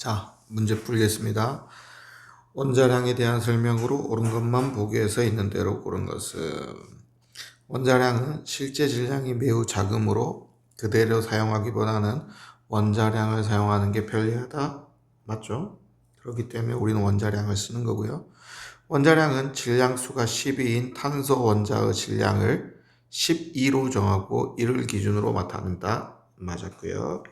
자, 문제 풀겠습니다. 원자량에 대한 설명으로 옳은 것만 보기에서 있는 대로 고른 것은 원자량은 실제 질량이 매우 작으므로 그대로 사용하기보다는 원자량을 사용하는 게 편리하다. 맞죠? 그렇기 때문에 우리는 원자량을 쓰는 거고요. 원자량은 질량수가 12인 탄소 원자의 질량을 12로 정하고 이를 기준으로 나타낸다. 맞았고요.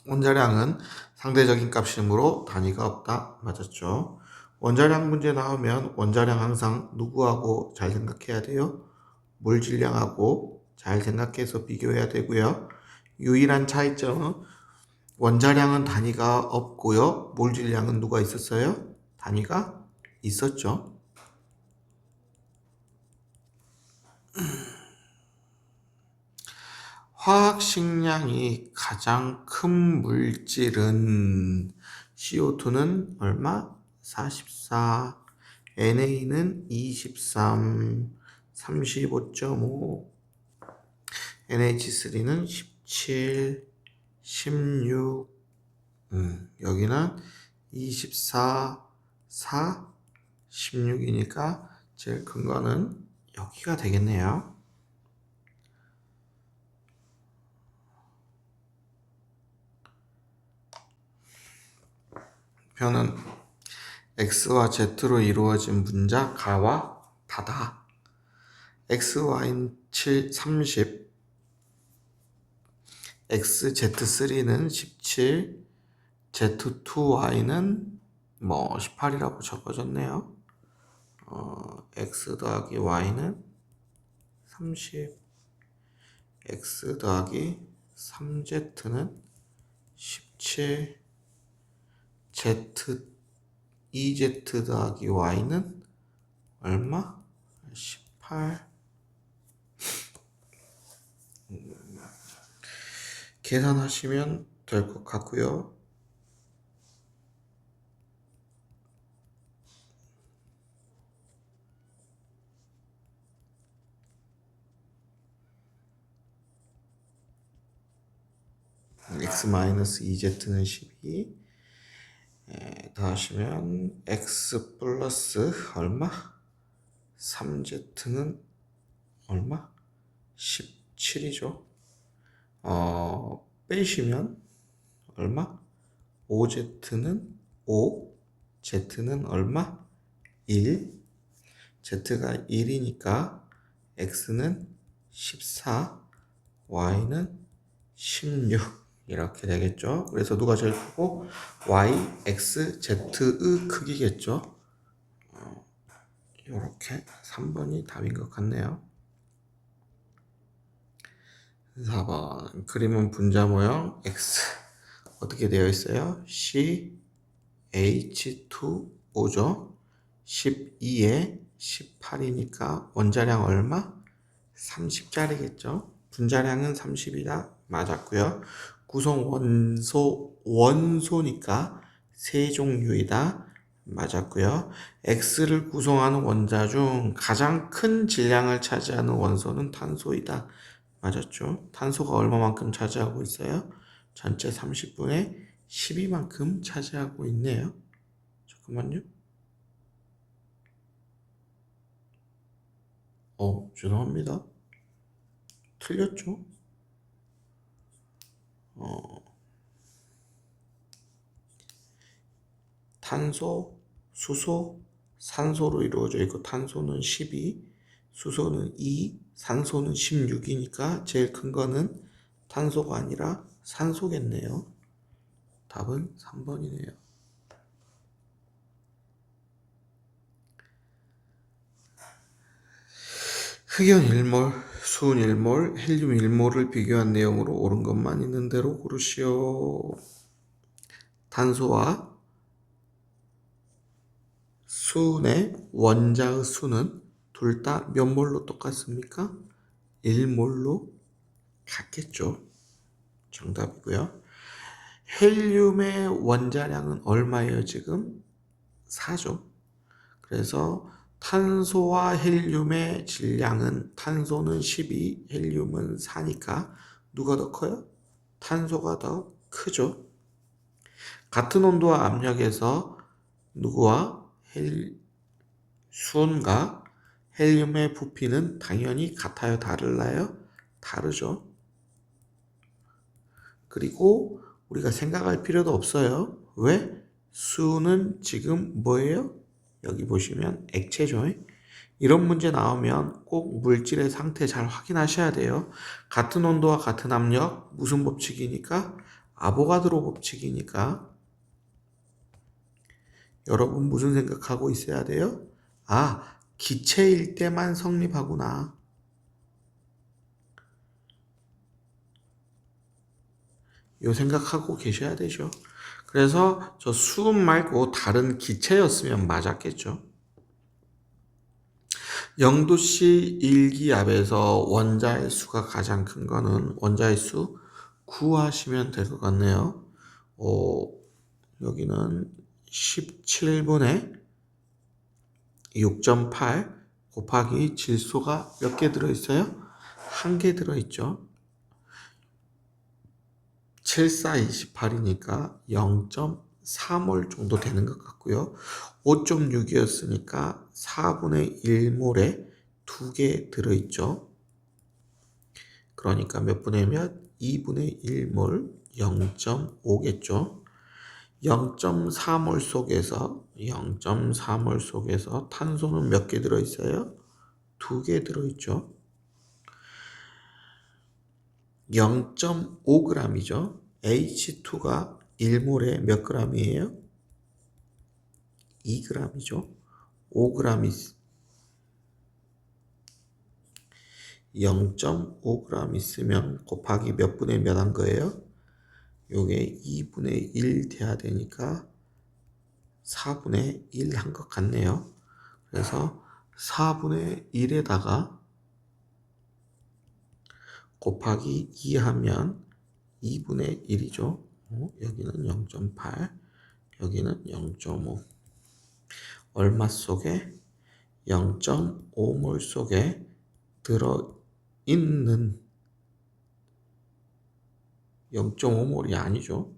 원자량은 상대적인 값이므로 단위가 없다. 맞았죠? 원자량 문제 나오면 원자량 항상 누구하고 잘 생각해야 돼요? 물질량하고 잘 생각해서 비교해야 되고요. 유일한 차이점은 원자량은 단위가 없고요. 물질량은 누가 있었어요? 단위가 있었죠. 화학식량이 가장 큰 물질은 CO2는 얼마? 44, NA는 23, 35.5, NH3는 17, 16, 여기는 24, 4, 16이니까 제일 큰 거는 여기가 되겠네요. 표는 x와 z로 이루어진 문자 가와 다다. xy는 30, xz3는 17, z2y는 18이라고 적어졌네요. x 더하기 y는 30, x 더하기 3z는 17, z 2z 더하기 y는 얼마? 18. 계산하시면 될 것 같고요. x-2z는 12. 더하시면 x 플러스 얼마? 3z는 얼마? 17이죠. 빼시면 얼마? 5z는 5, z는 얼마? 1, z가 1이니까 x는 14, y는 16 이렇게 되겠죠. 그래서 누가 제일 크고 y, x, z의 크기겠죠. 이렇게 3번이 답인 것 같네요. 4번 그림은 분자 모형 X 어떻게 되어 있어요? CH2O죠. 12에 18이니까 원자량 얼마? 30짜리겠죠. 분자량은 30이다. 맞았고요. 구성 원소니까 세 종류이다. 맞았고요. X를 구성하는 원자 중 가장 큰 질량을 차지하는 원소는 탄소이다. 맞았죠? 탄소가 얼마만큼 차지하고 있어요? 전체 30분의 12만큼 차지하고 있네요. 잠깐만요. 죄송합니다. 틀렸죠? 탄소, 수소, 산소로 이루어져 있고 탄소는 12, 수소는 2, 산소는 16이니까 제일 큰 거는 탄소가 아니라 산소겠네요. 답은 3번이네요. 흑연 1몰, 수은 1몰, 헬륨 1몰을 비교한 내용으로 옳은 것만 있는 대로 고르시오. 탄소와 수은의 원자의 수는 둘 다 몇 몰로 똑같습니까? 1몰로 같겠죠. 정답이고요. 헬륨의 원자량은 얼마예요, 지금? 4죠. 그래서 탄소와 헬륨의 질량은 탄소는 12, 헬륨은 4니까 누가 더 커요? 탄소가 더 크죠. 같은 온도와 압력에서 누구와 수온과 헬륨의 부피는 당연히 같아요, 다르나요? 다르죠. 그리고 우리가 생각할 필요도 없어요. 왜? 수는 지금 뭐예요? 여기 보시면 액체죠. 이런 문제 나오면 꼭 물질의 상태 잘 확인하셔야 돼요. 같은 온도와 같은 압력, 무슨 법칙이니까? 아보가드로 법칙이니까. 여러분 무슨 생각하고 있어야 돼요? 아, 기체일 때만 성립하구나. 요 생각하고 계셔야 되죠. 그래서 저 수은 말고 다른 기체였으면 맞았겠죠. 0도씨 일기압에서 원자의 수가 가장 큰 거는 원자의 수 구하시면 될 것 같네요. 여기는 17분의 6.8 곱하기 질소가 몇 개 들어있어요? 한 개 들어있죠. 7428이니까 0.4몰 정도 되는 것 같고요. 5.6이었으니까 4분의 1몰에 2개 들어있죠. 그러니까 몇 분의 몇? 2분의 1몰 0.5겠죠. 0.4몰 속에서 탄소는 몇 개 들어있어요? 2개 들어있죠. 0.5g이죠. H2가 1몰에 몇 g이에요? 2g이죠. 5g 0.5g 있으면 곱하기 몇 분의 몇 한 거예요? 요게 2분의 1 돼야 되니까 4분의 1 한 것 같네요. 그래서 4분의 1에다가 곱하기 2 하면 2분의 1이죠. 여기는 0.8, 여기는 0.5. 얼마 속에? 0.5몰 속에 들어있는 0.5몰이 아니죠.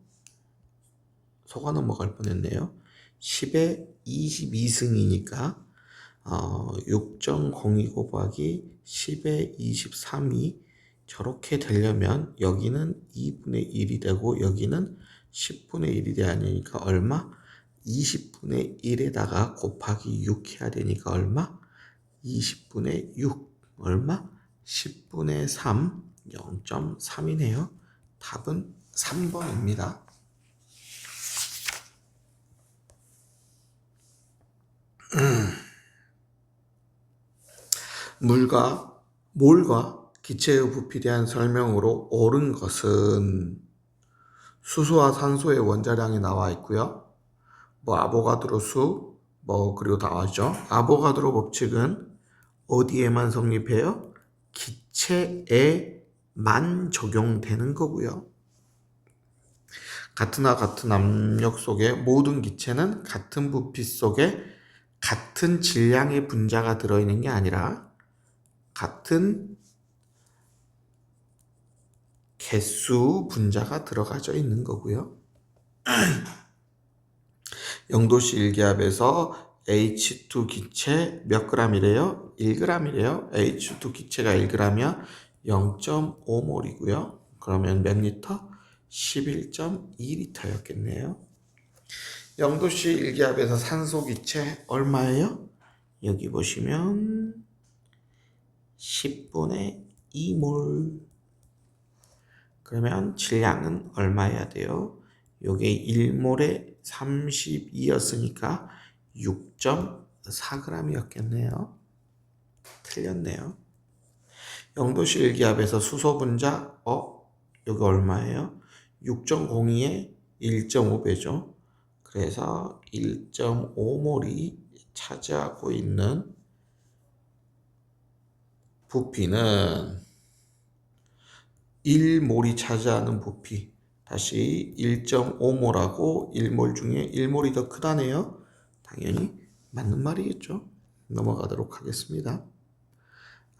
속아 넘어갈 뻔했네요. 10의 22승이니까 6.02 곱하기 10의 23이 저렇게 되려면 여기는 2분의 1이 되고 여기는 10분의 1이 돼야 되니까 얼마? 20분의 1에다가 곱하기 6 해야 되니까 얼마? 20분의 6 얼마? 10분의 3 0.3이네요. 답은 3번입니다. 몰과 기체의 부피에 대한 설명으로 옳은 것은 수소와 산소의 원자량이 나와 있고요. 아보가드로 수, 그리고 나와있죠. 아보가드로 법칙은 어디에만 성립해요? 기체에만 적용되는 거고요. 같은 압력 속에 모든 기체는 같은 부피 속에 같은 질량의 분자가 들어있는 게 아니라 같은 개수 분자가 들어가져 있는 거고요. 0도씨 일기압에서 H2 기체 몇 g이래요? 1g이래요. H2 기체가 1g이면 0.5몰이고요. 그러면 몇 리터? 11.2리터였겠네요. 0도씨 일기압에서 산소 기체 얼마예요? 여기 보시면 10분의 2몰. 그러면 질량은 얼마여야 돼요? 요게 1몰에 32였으니까 6.4g이었겠네요. 틀렸네요. 0도씨 일기압에서 수소 분자, 여기 얼마예요? 6.02에 1.5배죠. 그래서 1.5몰이 차지하고 있는 부피는 1몰이 차지하는 부피, 다시 1.5몰하고 1몰 중에 1몰이 더 크다네요. 당연히 맞는 말이겠죠. 넘어가도록 하겠습니다.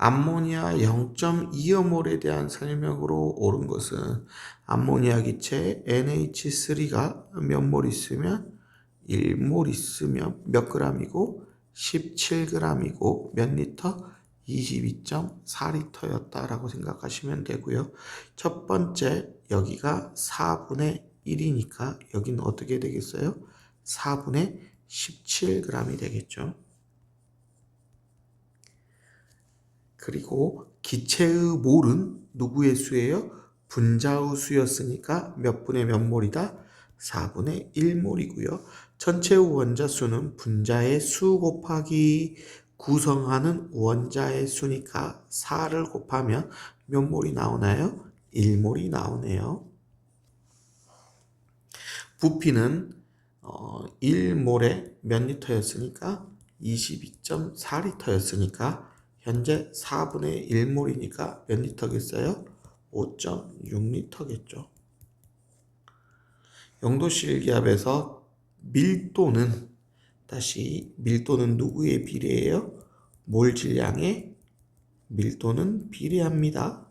암모니아 0.25몰에 대한 설명으로 옳은 것은 암모니아 기체 NH3가 몇 몰 있으면 1몰 있으면 몇 g이고 17g이고 몇 리터? 22.4리터였다라고 생각하시면 되고요. 첫 번째 여기가 4분의 1이니까 여기는 어떻게 되겠어요? 4분의 17g이 되겠죠. 그리고 기체의 몰은 누구의 수예요? 분자의 수였으니까 몇 분의 몇 몰이다? 4분의 1몰이고요. 전체의 원자 수는 분자의 수 곱하기 구성하는 원자의 수니까 4를 곱하면 몇 몰이 나오나요? 1몰이 나오네요. 부피는 1몰에 몇 리터였으니까 22.4리터였으니까 현재 4분의 1몰이니까 몇 리터겠어요? 5.6리터겠죠. 영도실기압에서 밀도는 누구에 비례해요? 몰 질량에 밀도는 비례합니다.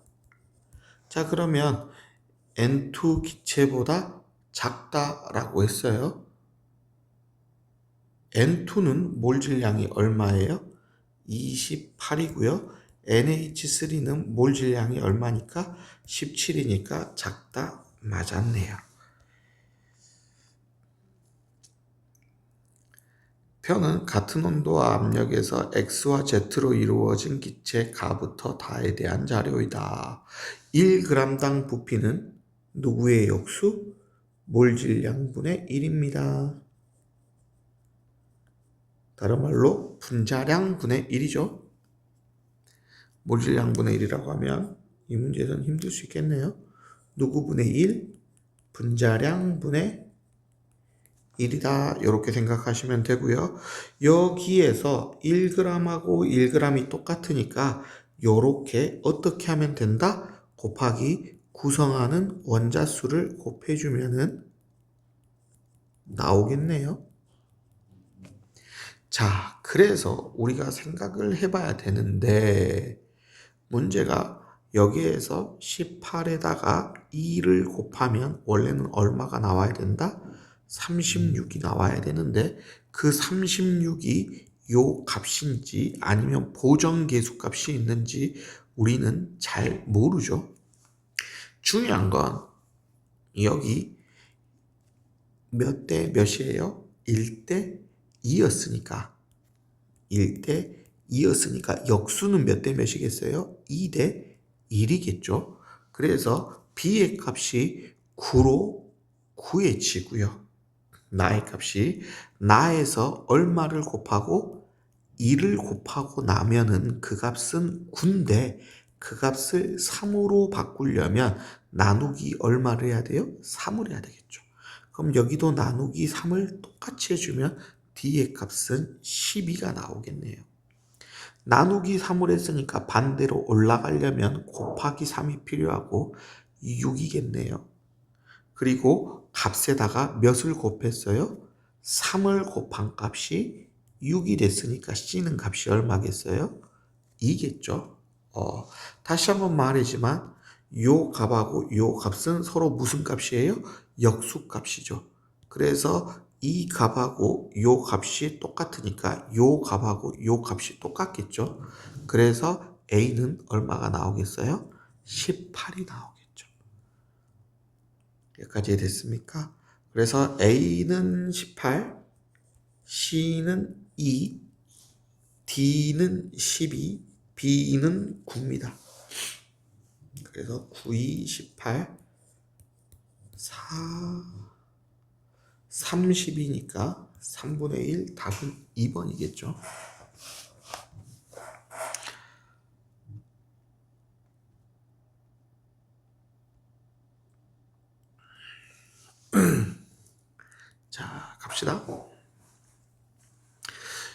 자, 그러면 N2 기체보다 작다라고 했어요. N2는 몰 질량이 얼마예요? 28이고요. NH3는 몰 질량이 얼마니까? 17이니까 작다. 맞았네요. 표는 같은 온도와 압력에서 X와 Z로 이루어진 기체 가부터 다에 대한 자료이다. 1g당 부피는 누구의 역수? 몰 질량분의 1입니다. 다른 말로 분자량분의 1이죠. 몰 질량분의 1이라고 하면 이 문제에서는 힘들 수 있겠네요. 누구분의 1? 분자량분의 1이다. 이렇게 생각하시면 되고요. 여기에서 1g하고 1g이 똑같으니까 이렇게 어떻게 하면 된다? 곱하기 구성하는 원자 수를 곱해주면은 나오겠네요. 자, 그래서 우리가 생각을 해봐야 되는데 문제가 여기에서 18에다가 2를 곱하면 원래는 얼마가 나와야 된다? 36이 나와야 되는데 그 36이 요 값인지 아니면 보정계수 값이 있는지 우리는 잘 모르죠. 중요한 건 여기 몇 대 몇이에요? 1대 2였으니까 1대 2였으니까 역수는 몇 대 몇이겠어요? 2대 1이겠죠. 그래서 B의 값이 9로 구해지고요. 나의 값이 나에서 얼마를 곱하고 2를 곱하고 나면은 그 값은 9인데 그 값을 3으로 바꾸려면 나누기 얼마를 해야 돼요? 3을 해야 되겠죠. 그럼 여기도 나누기 3을 똑같이 해주면 D의 값은 12가 나오겠네요. 나누기 3을 했으니까 반대로 올라가려면 곱하기 3이 필요하고 6이겠네요. 그리고 값에다가 몇을 곱했어요? 3을 곱한 값이 6이 됐으니까 C는 값이 얼마겠어요? 2겠죠. 다시 한번 말하지만 요 값하고 요 값은 서로 무슨 값이에요? 역수값이죠. 그래서 이 값하고 요 값이 똑같으니까 요 값하고 요 값이 똑같겠죠. 그래서 A는 얼마가 나오겠어요? 18이 나오겠죠. 여기까지 됐습니까? 그래서 A는 18, C는 2, D는 12, B는 9입니다. 그래서 9, 2, 18, 4, 30이니까 3분의 1 답은 2번이겠죠. 자, 갑시다.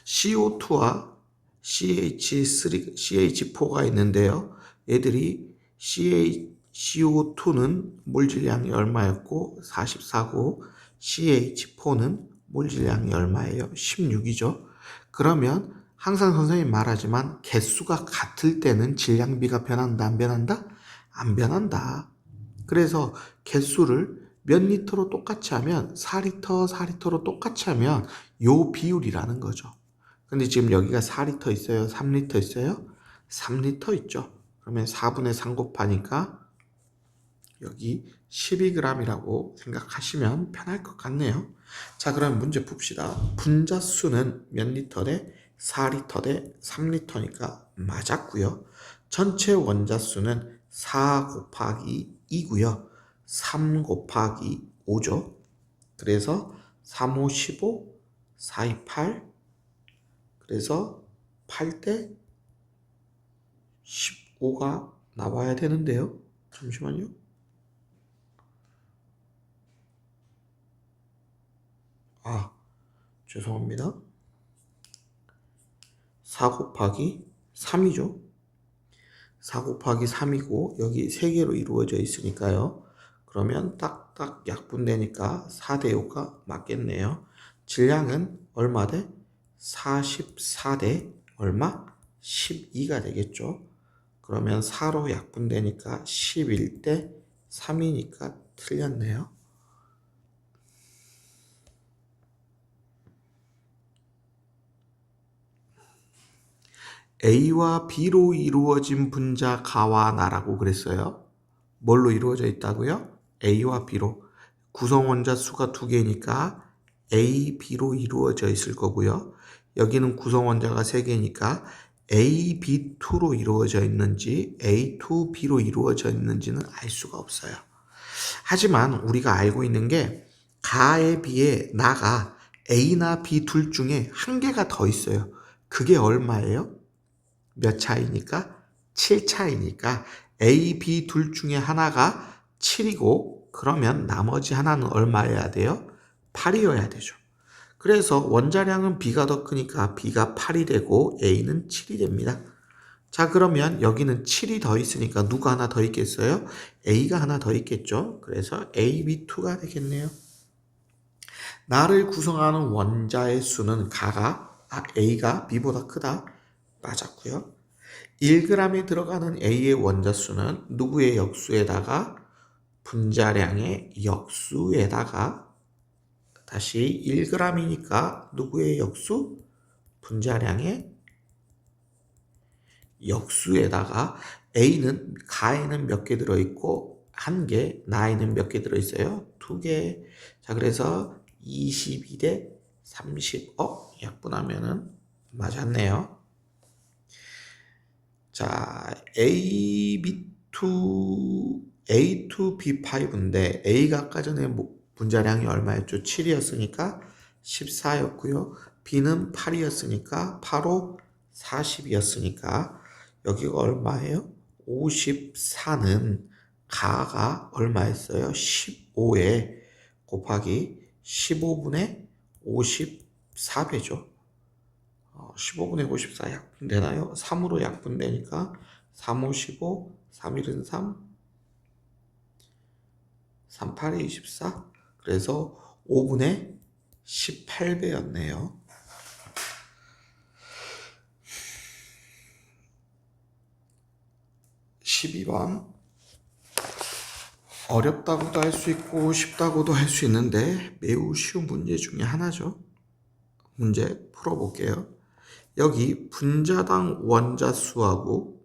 CO2와 CH4가 있는데요. 얘들이 CO2는 몰 질량이 얼마였고 44고 CH4는 몰 질량이 얼마예요? 16이죠. 그러면 항상 선생님 말하지만 개수가 같을 때는 질량비가 변한다, 안 변한다? 안 변한다. 그래서 개수를 몇 리터로 똑같이 하면 4리터, 4리터로 똑같이 하면 요 비율이라는 거죠. 근데 지금 여기가 4리터 있어요? 3리터 있어요? 3리터 있죠. 그러면 4분의 3 곱하니까 여기 12g이라고 생각하시면 편할 것 같네요. 자, 그럼 문제 풉시다. 분자수는 몇 리터 대 4리터 대 3리터니까 맞았고요. 전체 원자수는 4 곱하기 2고요. 3 곱하기 5죠. 그래서 3, 5, 15, 4, 2, 8. 그래서 8대 15가 나와야 되는데요. 잠시만요. 죄송합니다. 4 곱하기 3이죠. 4 곱하기 3이고 여기 3개로 이루어져 있으니까요. 그러면 딱딱 약분되니까 4대 5가 맞겠네요. 질량은 얼마 대? 44대 얼마? 12가 되겠죠. 그러면 4로 약분되니까 11대 3이니까 틀렸네요. A와 B로 이루어진 분자 가와 나라고 그랬어요. 뭘로 이루어져 있다고요? A와 B로. 구성 원자 수가 2개니까 A, B로 이루어져 있을 거고요. 여기는 구성 원자가 3개니까 A, B2로 이루어져 있는지 A2, B로 이루어져 있는지는 알 수가 없어요. 하지만 우리가 알고 있는 게 가에 비해 나가 A나 B 둘 중에 한 개가 더 있어요. 그게 얼마예요? 몇 차이니까? 7 차이니까 A, B 둘 중에 하나가 7이고 그러면 나머지 하나는 얼마여야 돼요? 8이어야 되죠. 그래서 원자량은 B가 더 크니까 B가 8이 되고 A는 7이 됩니다. 자, 그러면 여기는 7이 더 있으니까 누가 하나 더 있겠어요? A가 하나 더 있겠죠. 그래서 AB2가 되겠네요. 나를 구성하는 원자의 수는 A가 B보다 크다. 맞았고요. 1g에 들어가는 A의 원자수는 누구의 역수에다가 분자량의 역수에다가 다시 1g이니까 누구의 역수? 분자량의 역수에다가 A는 가에는 몇 개 들어있고 1개, 나에는 몇 개 들어있어요? 2개. 자, 그래서 22대 30. 약분하면은 맞았네요. 자, A2B5인데 A가 아까 전에 분자량이 얼마였죠? 7이었으니까 14였고요. B는 8이었으니까 8호 40이었으니까 여기가 얼마예요? 54는 가가 얼마였어요? 15에 곱하기 15분의 54배죠. 15분의 54 약분되나요? 3으로 약분되니까 3, 5, 15, 3, 1은 3, 3, 8에 24. 그래서 5분의 18배였네요. 12번. 어렵다고도 할 수 있고 쉽다고도 할 수 있는데 매우 쉬운 문제 중에 하나죠. 문제 풀어볼게요. 여기 분자당 원자수하고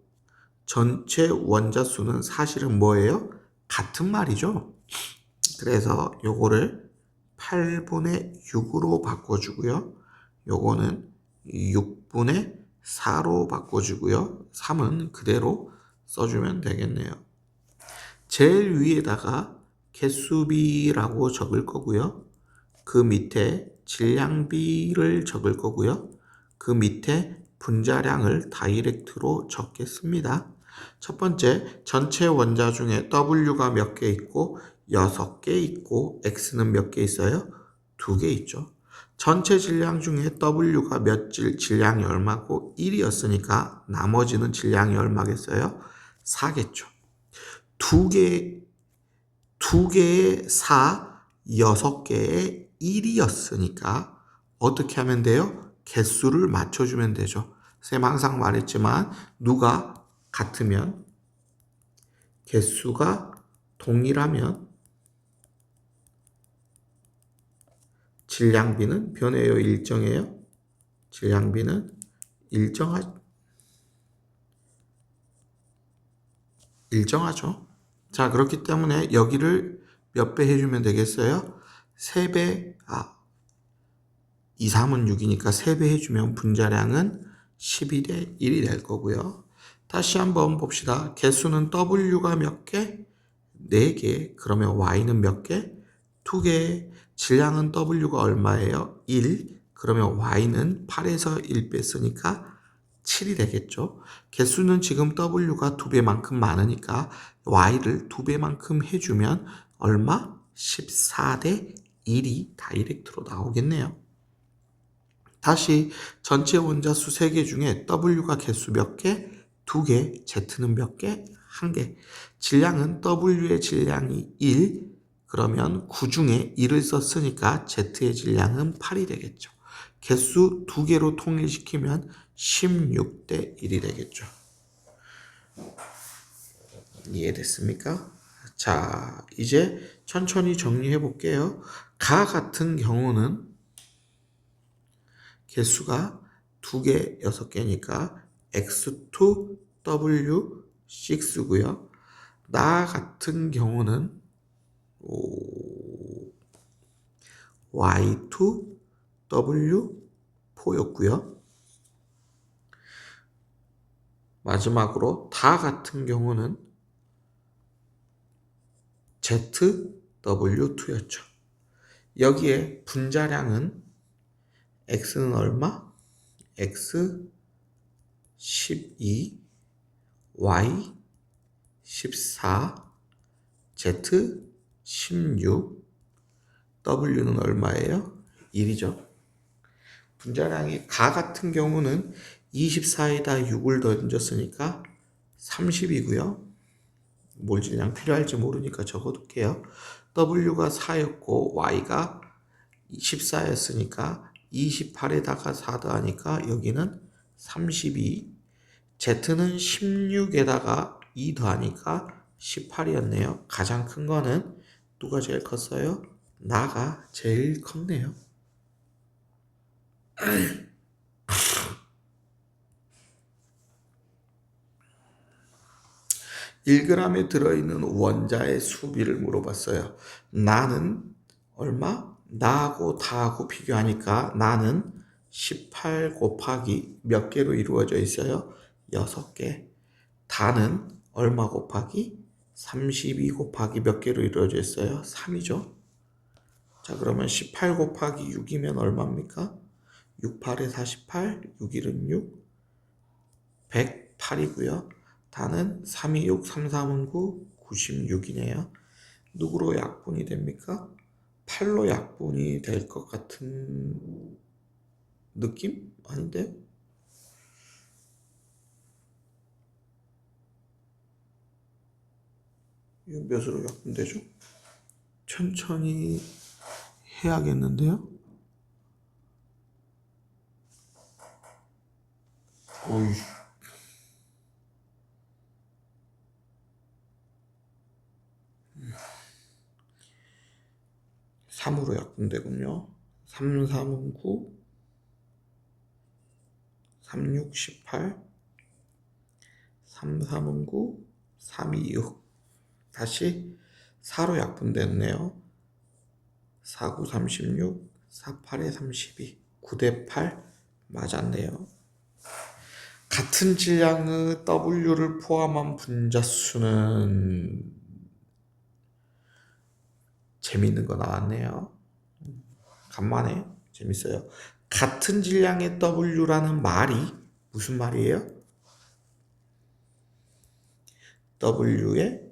전체 원자수는 사실은 뭐예요? 같은 말이죠. 그래서 요거를 8분의 6으로 바꿔주고요. 요거는 6분의 4로 바꿔주고요. 3은 그대로 써주면 되겠네요. 제일 위에다가 개수비라고 적을 거고요. 그 밑에 질량비를 적을 거고요. 그 밑에 분자량을 다이렉트로 적겠습니다. 첫 번째, 전체 원자 중에 W가 몇 개 있고 6개 있고 X는 몇 개 있어요? 2개 있죠. 전체 질량 중에 W가 질량이 얼마고 1이었으니까 나머지는 질량이 얼마겠어요? 4겠죠. 2개의 4, 6개의 1이었으니까 어떻게 하면 돼요? 개수를 맞춰주면 되죠. 쌤 항상 말했지만 누가 같으면 개수가 동일하면 질량비는 변해요, 일정해요? 질량비는 일정하죠. 자, 그렇기 때문에 여기를 몇 배 해주면 되겠어요? 3배, 2, 3은 6이니까 3배 해주면 분자량은 12대 1이 될 거고요. 다시 한번 봅시다. 개수는 W가 몇 개? 4개. 그러면 Y는 몇 개? 2개. 질량은 W가 얼마예요? 1. 그러면 Y는 8에서 1 뺐으니까 7이 되겠죠. 개수는 지금 W가 2배만큼 많으니까 Y를 2배만큼 해주면 얼마? 14대 1이 다이렉트로 나오겠네요. 다시 전체 원자수 3개 중에 W가 개수 몇 개? 2개, Z는 몇 개? 1개. 질량은 W의 질량이 1, 그러면 9 중에 1을 썼으니까 Z의 질량은 8이 되겠죠. 개수 2개로 통일시키면 16대 1이 되겠죠. 이해됐습니까? 자, 이제 천천히 정리해 볼게요. 가 같은 경우는 개수가 2개, 6개니까 X2, W6고요. 나 같은 경우는 Y2, W4였고요. 마지막으로 다 같은 경우는 ZW2였죠. 여기에 분자량은 X는 얼마? X 12, Y 14, Z 16, W는 얼마예요? 1이죠. 분자량이 가 같은 경우는 24에다 6을 던졌으니까 30이고요. 몰질량 필요할지 모르니까 적어둘게요. W가 4였고 Y가 14였으니까 28에다가 4 더하니까 여기는 32. Z는 16에다가 2 더하니까 18이었네요. 가장 큰 거는 누가 제일 컸어요? 나가 제일 컸네요. 1g에 들어있는 원자의 수비를 물어봤어요. 나는 얼마? 나하고 다하고 비교하니까 나는 18 곱하기 몇 개로 이루어져 있어요? 6개. 다는 얼마 곱하기? 32 곱하기 몇 개로 이루어져 있어요? 3이죠. 자, 그러면 18 곱하기 6이면 얼마입니까? 6, 8에 48, 6, 1은 6, 108이고요. 다는 3, 2, 6, 3, 3은 9, 96이네요. 누구로 약분이 됩니까? 8로 약분이 될 것 같은 느낌? 아닌데요? 이거 몇으로 약분되죠? 천천히 해야겠는데요? 어이. 3으로 약분되군요. 3, 3은 9, 3, 6, 18, 3, 3은 9, 3, 2, 6. 다시 4로 약분됐네요. 4, 9, 36, 4, 8에 32. 9대 8 맞았네요. 같은 질량의 W를 포함한 분자수는 재밌는 거 나왔네요. 간만에 재밌어요. 같은 질량의 W라는 말이 무슨 말이에요? W의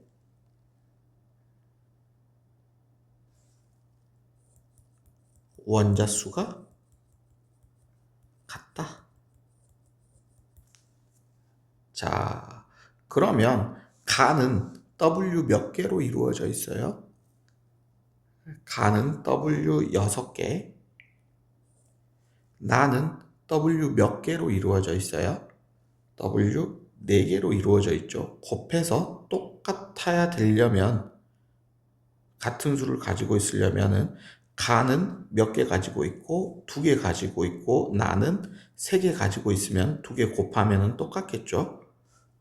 원자수가 같다. 자, 그러면 가는 W 몇 개로 이루어져 있어요? 가는 W 6개, 나는 W 몇 개로 이루어져 있어요? W 4개로 이루어져 있죠. 곱해서 똑같아야 되려면 같은 수를 가지고 있으려면은 가는 몇 개 가지고 있고 2개 가지고 있고 나는 3개 가지고 있으면 2개 곱하면은 똑같겠죠.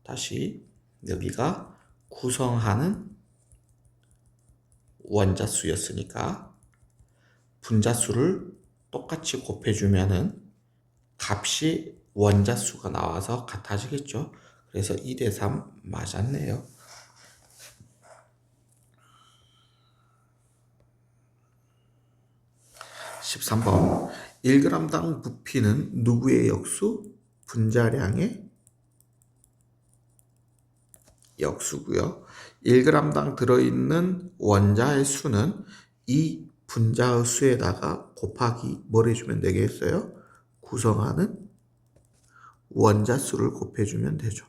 다시 여기가 구성하는 원자수였으니까 분자수를 똑같이 곱해주면은 값이 원자수가 나와서 같아지겠죠. 그래서 2대3 맞았네요. 13번 1g당 부피는 누구의 역수? 분자량의 역수고요. 1g당 들어있는 원자의 수는 이 분자의 수에다가 곱하기 뭘 해주면 되겠어요? 구성하는 원자수를 곱해주면 되죠.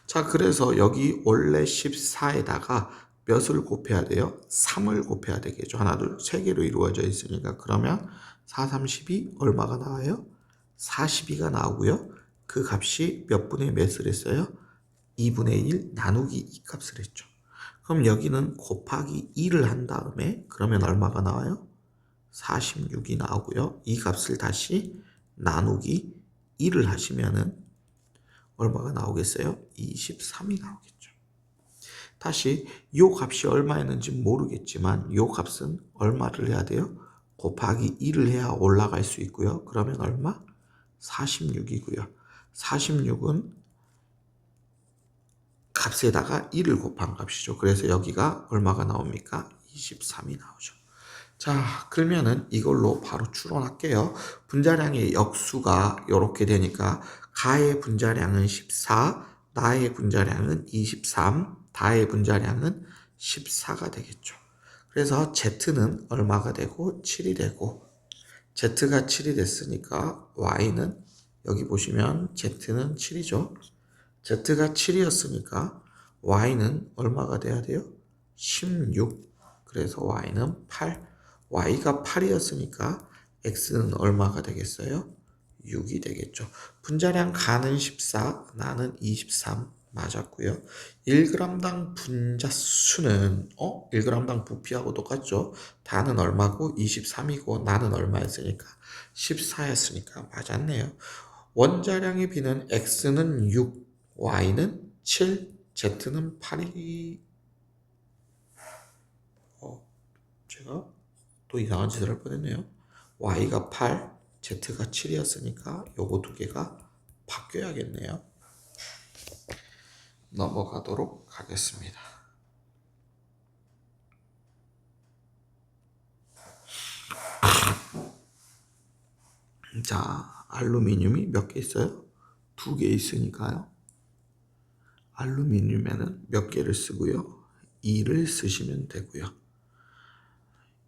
자, 그래서 여기 원래 14에다가 몇을 곱해야 돼요? 3을 곱해야 되겠죠. 하나, 둘, 세 개로 이루어져 있으니까. 그러면 4, 32 얼마가 나와요? 42가 나오고요. 그 값이 몇 분의 몇을 했어요? 2분의 1 나누기 2 값을 했죠. 그럼 여기는 곱하기 2를 한 다음에 그러면 얼마가 나와요? 46이 나오고요. 이 값을 다시 나누기 2를 하시면은 얼마가 나오겠어요? 23이 나오겠죠. 다시 이 값이 얼마였는지 모르겠지만 이 값은 얼마를 해야 돼요? 곱하기 2를 해야 올라갈 수 있고요. 그러면 얼마? 46이고요. 46은 값에다가 1을 곱한 값이죠. 그래서 여기가 얼마가 나옵니까? 23이 나오죠. 자, 그러면은 이걸로 바로 추론할게요. 분자량의 역수가 이렇게 되니까 가의 분자량은 14, 나의 분자량은 23, 다의 분자량은 14가 되겠죠. 그래서 Z는 얼마가 되고 7이 되고 Z가 7이 됐으니까 Y는 여기 보시면 Z는 7이죠. Z가 7이었으니까 Y는 얼마가 돼야 돼요? 16. 그래서 Y는 8. Y가 8이었으니까 X는 얼마가 되겠어요? 6이 되겠죠. 분자량 가는 14, 나는 23 맞았고요. 1g당 분자수는 1g당 부피하고 똑같죠. 다는 얼마고 23이고 나는 얼마였으니까 14였으니까 맞았네요. 원자량의 비는 X는 6, Y는 7, Z는 8이 제가 또 이상한 짓을 할 뻔했네요. Y가 8, Z가 7이었으니까 요거 두 개가 바뀌어야겠네요. 넘어가도록 하겠습니다. 자, 알루미늄이 몇 개 있어요? 2개 있으니까요. 알루미늄에는 몇 개를 쓰고요? 2를 쓰시면 되고요.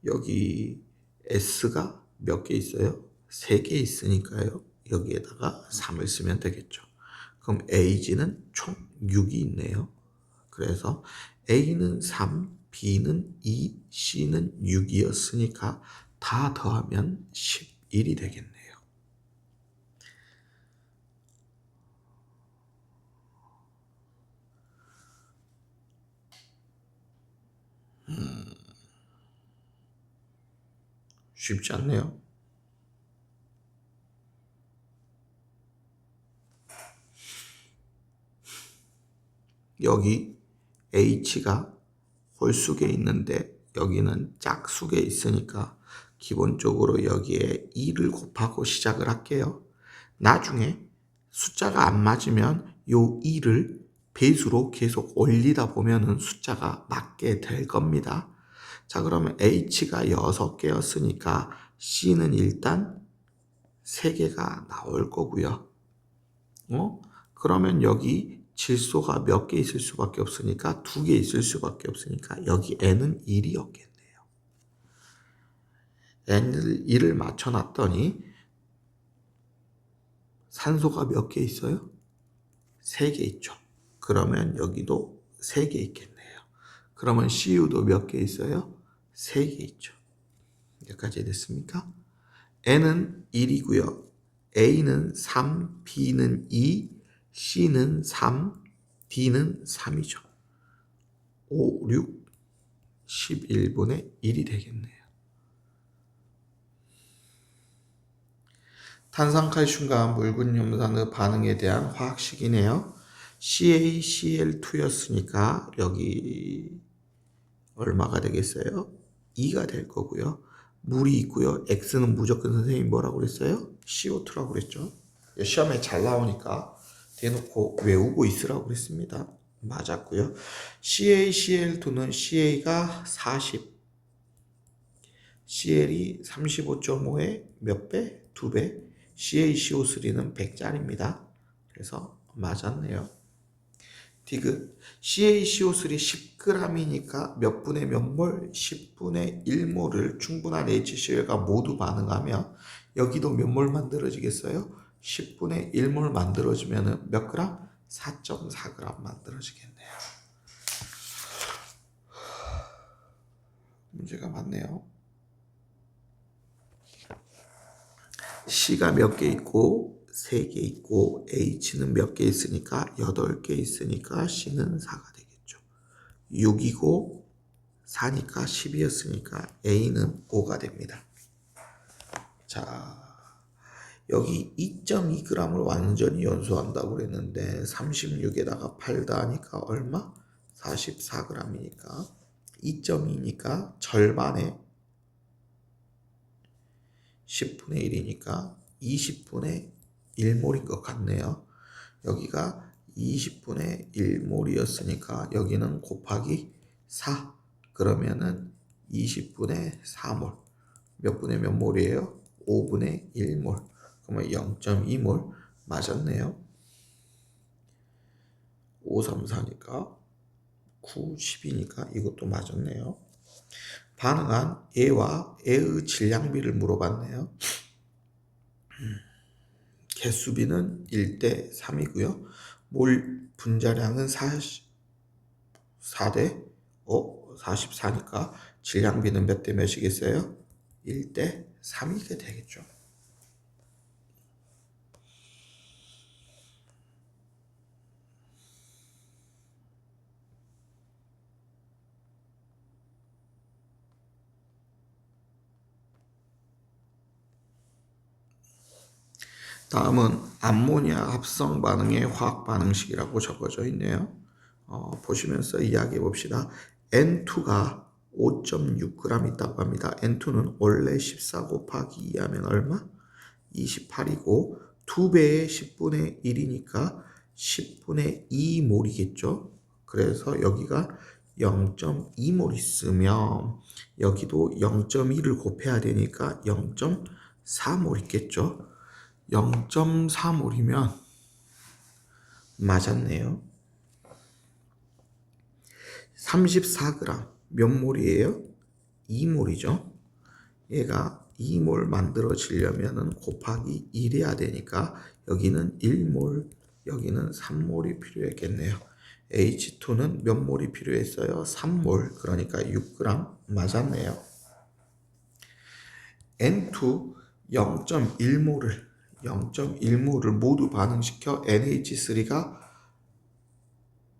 여기 S가 몇 개 있어요? 3개 있으니까요. 여기에다가 3을 쓰면 되겠죠. 그럼 AG는 총 6이 있네요. 그래서 A는 3, B는 2, C는 6이었으니까 다 더하면 11이 되겠네요. 쉽지 않네요. 여기 H가 홀수계 있는데 여기는 짝수계 있으니까 기본적으로 여기에 2를 곱하고 시작을 할게요. 나중에 숫자가 안 맞으면 요 2를 배수로 계속 올리다 보면은 숫자가 맞게 될 겁니다. 자, 그러면 H가 6개였으니까 C는 일단 3개가 나올 거고요. 그러면 여기 질소가 몇 개 있을 수밖에 없으니까 2개 있을 수밖에 없으니까 여기 N은 1이었겠네요. N을 1을 맞춰놨더니 산소가 몇 개 있어요? 3개 있죠. 그러면 여기도 3개 있겠네요. 그러면 CU도 몇 개 있어요? 3개 있죠. 여기까지 됐습니까? n은 1이고요. a는 3, b는 2, c는 3, d는 3이죠. 5, 6, 11분의 1이 되겠네요. 탄산칼슘과 묽은 염산의 반응에 대한 화학식이네요. CaCl2였으니까 여기 얼마가 되겠어요? 2가 될 거고요. 물이 있고요. X는 무조건 선생님이 뭐라고 그랬어요? CO2라고 그랬죠. 시험에 잘 나오니까 대놓고 외우고 있으라고 그랬습니다. 맞았고요. CaCl2는 CA가 40, CL이 35.5의 몇 배? 2배. CaCO3는 100짜리입니다. 그래서 맞았네요. 디귿. CaCO3 10g이니까 몇 분의 몇 몰? 10분의 1몰을 충분한 HCl과 모두 반응하면 여기도 몇 몰 만들어지겠어요? 10분의 1몰 만들어지면 몇 그램? 4.4g 만들어지겠네요. 문제가 많네요. C가 몇 개 있고 3개 있고 H는 몇 개 있으니까 8개 있으니까 C는 4가 되겠죠. 6이고 4니까 10이었으니까 A는 5가 됩니다. 자, 여기 2.2g을 완전히 연소한다고 그랬는데 36에다가 8 더하니까 얼마? 44g이니까 2.2니까 절반에 10분의 1이니까 20분의 1몰인 것 같네요. 여기가 20분의 1몰이었으니까 여기는 곱하기 4. 그러면은 20분의 4몰. 몇 분의 몇 몰이에요? 5분의 1몰. 그러면 0.2몰 맞았네요. 5, 3, 4니까 9, 10이니까 이것도 맞았네요. 반응한 애와 애의 질량비를 물어봤네요. 개수비는 1대 3이고요. 몰 분자량은 4대 44니까 질량비는 몇 대 몇이겠어요? 1대 3이게 되겠죠. 다음은 암모니아 합성 반응의 화학 반응식이라고 적어져 있네요. 보시면서 이야기해 봅시다. N2가 5.6g 있다고 합니다. N2는 원래 14 곱하기 2하면 얼마? 28이고 2배의 10분의 1이니까 10분의 2몰이겠죠. 그래서 여기가 0.2몰 있으면 여기도 0.2를 곱해야 되니까 0.4몰 있겠죠. 0.4몰이면 맞았네요. 34g 몇 몰이에요? 2몰이죠. 얘가 2몰 만들어지려면 곱하기 1 해야 되니까 여기는 1몰, 여기는 3몰이 필요했겠네요. H2는 몇 몰이 필요했어요? 3몰, 그러니까 6g 맞았네요. N2 0.1몰을 모두 반응시켜 NH3가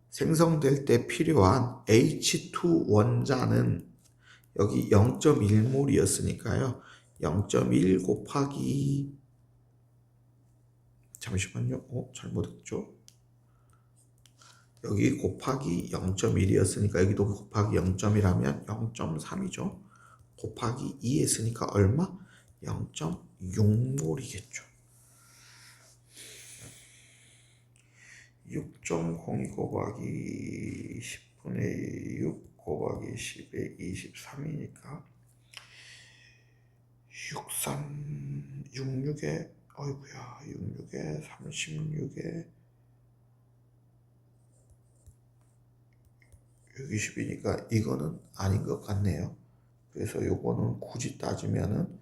생성될 때 필요한 H2 원자는 여기 0.1몰이었으니까요. 0.1 곱하기 잠시만요. 잘못했죠. 여기 곱하기 0.1이었으니까 여기도 곱하기 0.1하면 0.3이죠. 곱하기 2 했으니까 얼마? 0.6몰이겠죠. 6.02 곱하기 10분의 6 곱하기 10의 23이니까 66에 어이구야 66에 36에 620이니까 이거는 아닌 것 같네요. 그래서 요거는 굳이 따지면은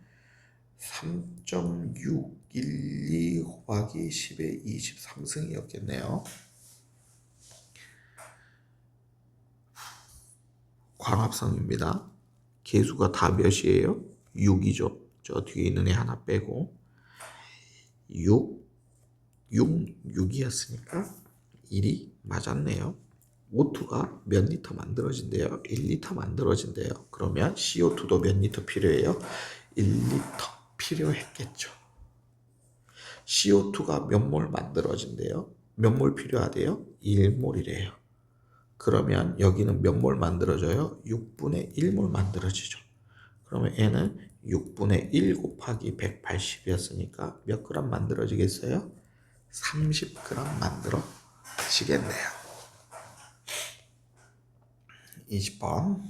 3.612 곱하기 10의 23승이었겠네요. 광합성입니다. 개수가 다 몇이에요? 6이죠. 저 뒤에 있는 애 하나 빼고 6이었으니까 1이 맞았네요. O2가 몇 리터 만들어진대요? 1리터 만들어진대요. 그러면 CO2도 몇 리터 필요해요? 1리터 필요했겠죠. CO2가 몇 몰 만들어진대요? 몇 몰 필요하대요? 1몰이래요. 그러면 여기는 몇 몰 만들어져요? 6분의 1몰 만들어지죠. 그러면 얘는 6분의 1 곱하기 180이었으니까 몇 그램 만들어지겠어요? 30g 만들어지겠네요. 20번.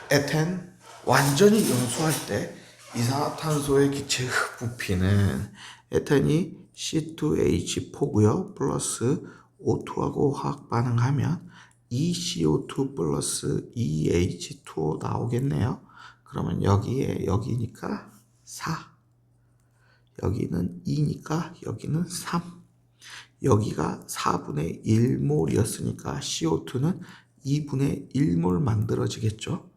에탄 완전히 연소할 때 이산화탄소의 기체 부피는 에탄이 C2H4고요. 플러스 O2하고 화학 반응하면 ECO2 플러스 EH2O 나오겠네요. 그러면 여기니까 4. 여기는 2니까 여기는 3. 여기가 4분의 1몰이었으니까 CO2는 2분의 1몰 만들어지겠죠.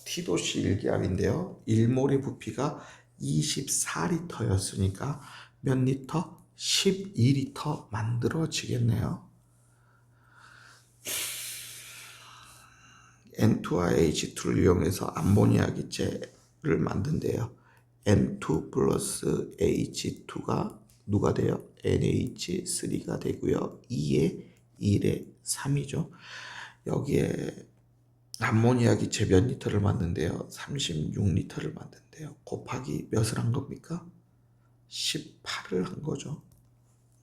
T도시 일기압인데요. 1몰의 부피가 24리터였으니까 몇 리터? 12리터 만들어지겠네요. N2와 H2를 이용해서 암모니아 기체를 만든대요. N2 플러스 H2가 누가 돼요? NH3가 되고요. 2에 1에 3이죠. 여기에 암모니아 기체 몇 리터를 만든대요? 36리터를 만든대요. 곱하기 몇을 한 겁니까? 18을 한 거죠.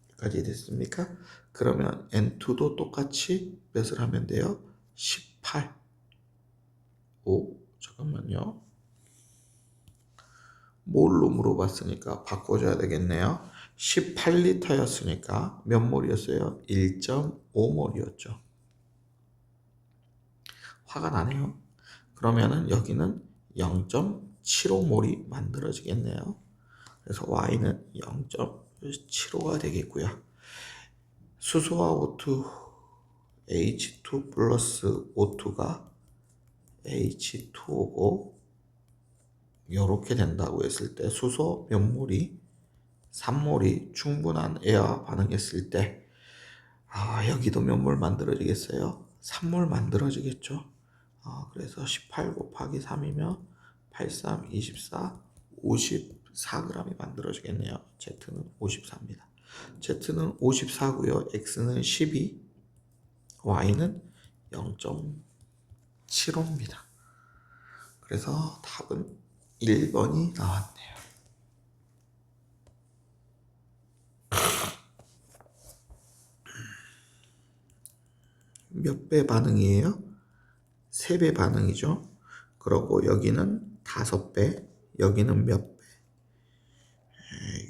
여기까지 됐습니까? 그러면 N2도 똑같이 몇을 하면 돼요? 18. 잠깐만요. 몰로 물어봤으니까 바꿔줘야 되겠네요. 18리터였으니까 몇 몰이었어요? 1.5몰이었죠. 화가 나네요. 그러면은 여기는 0.75몰이 만들어지겠네요. 그래서 Y는 0.75가 되겠고요. 수소와 O2, H2 플러스 O2가 H2O고 이렇게 된다고 했을 때 수소 몇 몰이 3몰이 충분한 애와 반응했을 때 여기도 몇 몰 만들어지겠어요? 3몰 만들어지겠죠. 그래서 18 곱하기 3이면 83, 24, 54g이 만들어지겠네요. Z는 54입니다. Z는 54고요. X는 12, Y는 0.75입니다. 그래서 답은 1번이 나왔네요. 몇 배 반응이에요? 3배 반응이죠. 그러고 여기는 5배, 여기는 몇 배?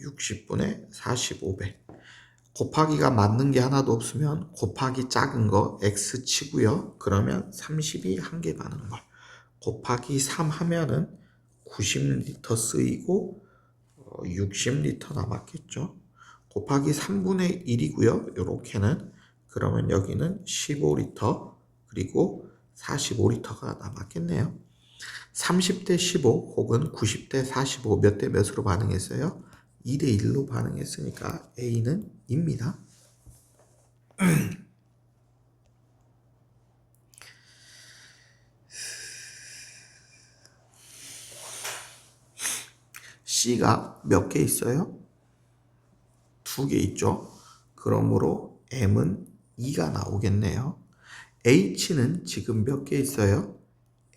60분의 45배. 곱하기가 맞는 게 하나도 없으면 곱하기 작은 거 x 치고요. 그러면 30이 한 개 많은 걸. 곱하기 3 하면은 90리터 쓰이고 60리터 남았겠죠. 곱하기 3분의 1이고요. 요렇게는. 그러면 여기는 15리터 그리고 45리터가 남았겠네요. 30대 15 혹은 90대 45 몇 대 몇으로 반응했어요? 2대 1로 반응했으니까 A는 입니다. C가 몇 개 있어요? 2개 있죠. 그러므로 M은 2가 나오겠네요. H는 지금 몇 개 있어요?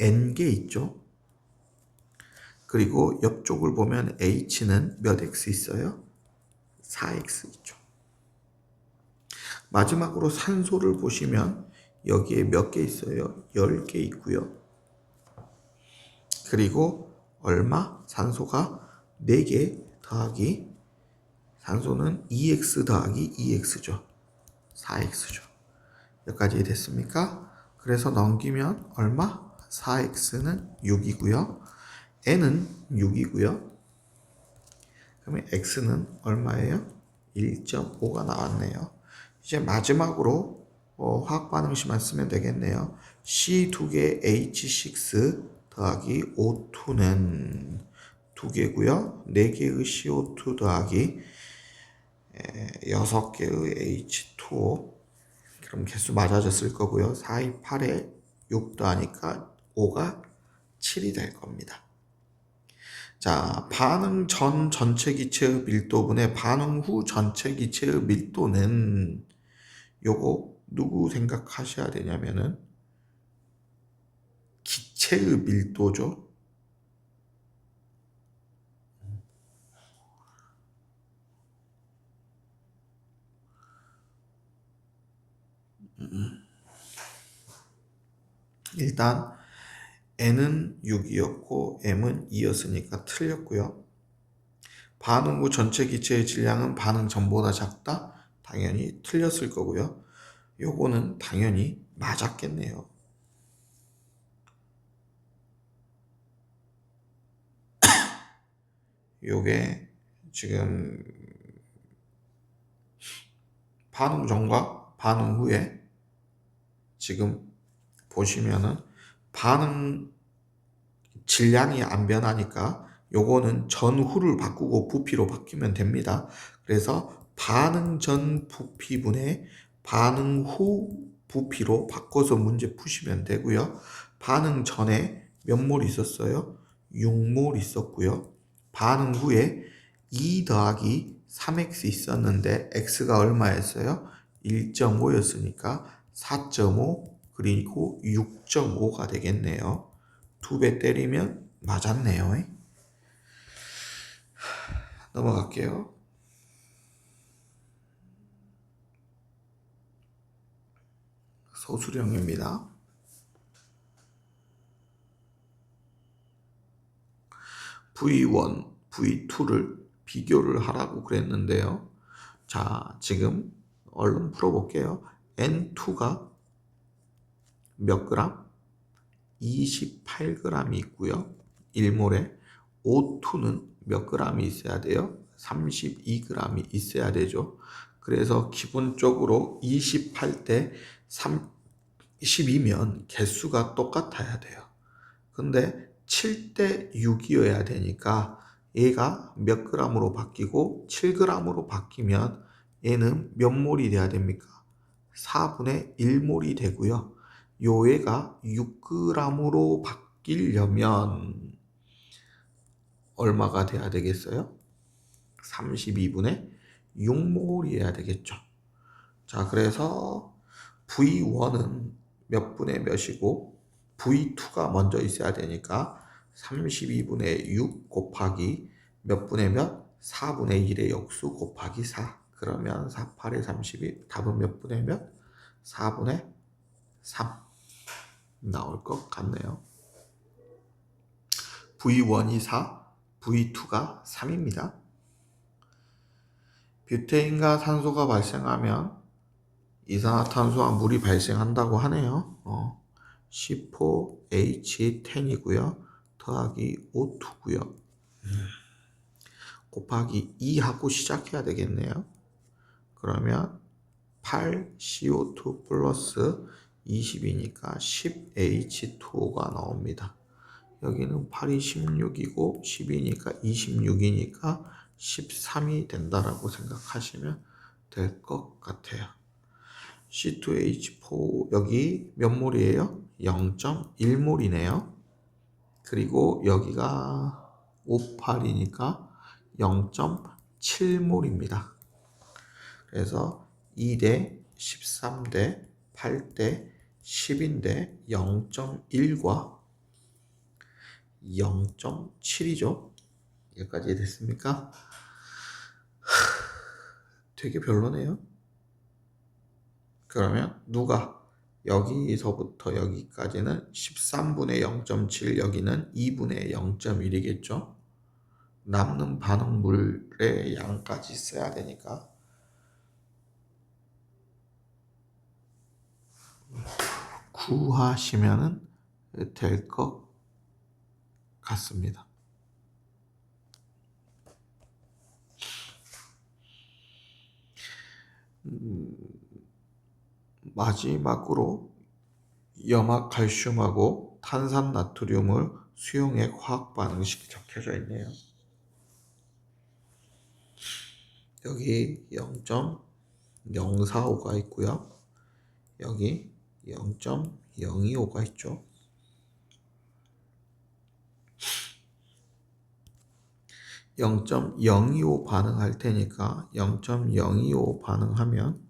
N개 있죠. 그리고 옆쪽을 보면 H는 몇 X 있어요? 4X 있죠. 마지막으로 산소를 보시면 여기에 몇 개 있어요? 10개 있고요. 그리고 얼마? 산소가 4개 더하기 산소는 2X 더하기 2X죠. 4X죠. 여기까지 됐습니까? 그래서 넘기면 얼마? 4X는 6이고요. N은 6이고요. 그러면 X는 얼마예요? 1.5가 나왔네요. 이제 마지막으로 화학 반응식만 쓰면 되겠네요. C 2개 H6 더하기 O2는 2개고요. 4개의 CO2 더하기 6개의 H2O. 그럼 개수 맞아졌을 거고요. 4이 8에 6 더하니까 5가 7이 될 겁니다. 자, 반응 전 전체 기체의 밀도분의 반응 후 전체 기체의 밀도는 요거 누구 생각하셔야 되냐면은 기체의 밀도죠. 일단 N은 6이었고 M은 2였으니까 틀렸고요. 반응 후 전체 기체의 질량은 반응 전보다 작다? 당연히 틀렸을 거고요. 요거는 당연히 맞았겠네요. 요게 지금 반응 전과 반응 후에 지금 보시면은 반응 질량이 안 변하니까 요거는 전후를 바꾸고 부피로 바뀌면 됩니다. 그래서 반응 전 부피분의 반응 후 부피로 바꿔서 문제 푸시면 되고요. 반응 전에 몇 몰 있었어요? 6몰 있었고요. 반응 후에 2 더하기 3x 있었는데 x가 얼마였어요? 1.5였으니까 4.5 그리고 6.5가 되겠네요. 2배 때리면 맞았네요. 넘어갈게요. 소수령입니다. V1, V2를 비교를 하라고 그랬는데요. 자, 지금 얼른 풀어볼게요. N2가 몇 그램? 28g이 있고요. 1몰에 O2는 몇 g이 있어야 돼요? 32g이 있어야 되죠. 그래서 기본적으로 28대 32면 개수가 똑같아야 돼요. 근데 7대 6이어야 되니까 얘가 몇 g으로 바뀌고 7g으로 바뀌면 얘는 몇 몰이 돼야 됩니까? 4분의 1몰이 되고요. 요 애가 6g으로 바뀌려면 얼마가 돼야 되겠어요? 32분의 6몰이어야 되겠죠. 자, 그래서 V1은 몇 분의 몇이고 V2가 먼저 있어야 되니까 32분의 6 곱하기 몇 분의 몇? 4분의 1의 역수 곱하기 4. 그러면 4, 8에 32. 답은 몇 분의 몇? 4분의 3 나올 것 같네요. V1이 4, V2가 3입니다. 뷰테인과 산소가 발생하면 이산화탄소와 물이 발생한다고 하네요. C4H10이고요. 더하기 O2고요. 곱하기 2하고 시작해야 되겠네요. 그러면 8CO2 플러스 20이니까 10H2O가 나옵니다. 여기는 8이 16이고 10이니까 26이니까 13이 된다라고 생각하시면 될 것 같아요. C2H4 여기 몇 몰이에요? 0.1몰이네요. 그리고 여기가 58이니까 0.7몰입니다. 그래서 2대 13대 8대 10인데 0.1과 0.7이죠. 여기까지 됐습니까? 되게 별로네요. 그러면 누가 여기서부터 여기까지는 13분의 0.7 여기는 2분의 0.1이겠죠. 남는 반응물의 양까지 써야 되니까 구하시면 될 것 같습니다. 마지막으로 염화칼슘하고 탄산나트륨을 수용액 화학 반응식이 적혀져 있네요. 여기 0.045가 있고요. 여기 0.025가 있죠. 0.025 반응할 테니까 0.025 반응하면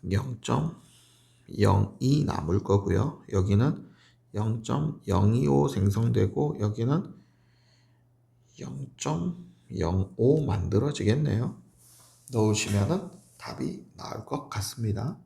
0.02 남을 거고요. 여기는 0.025 생성되고 여기는 0.05 만들어지겠네요. 넣으시면 답이 나올 것 같습니다.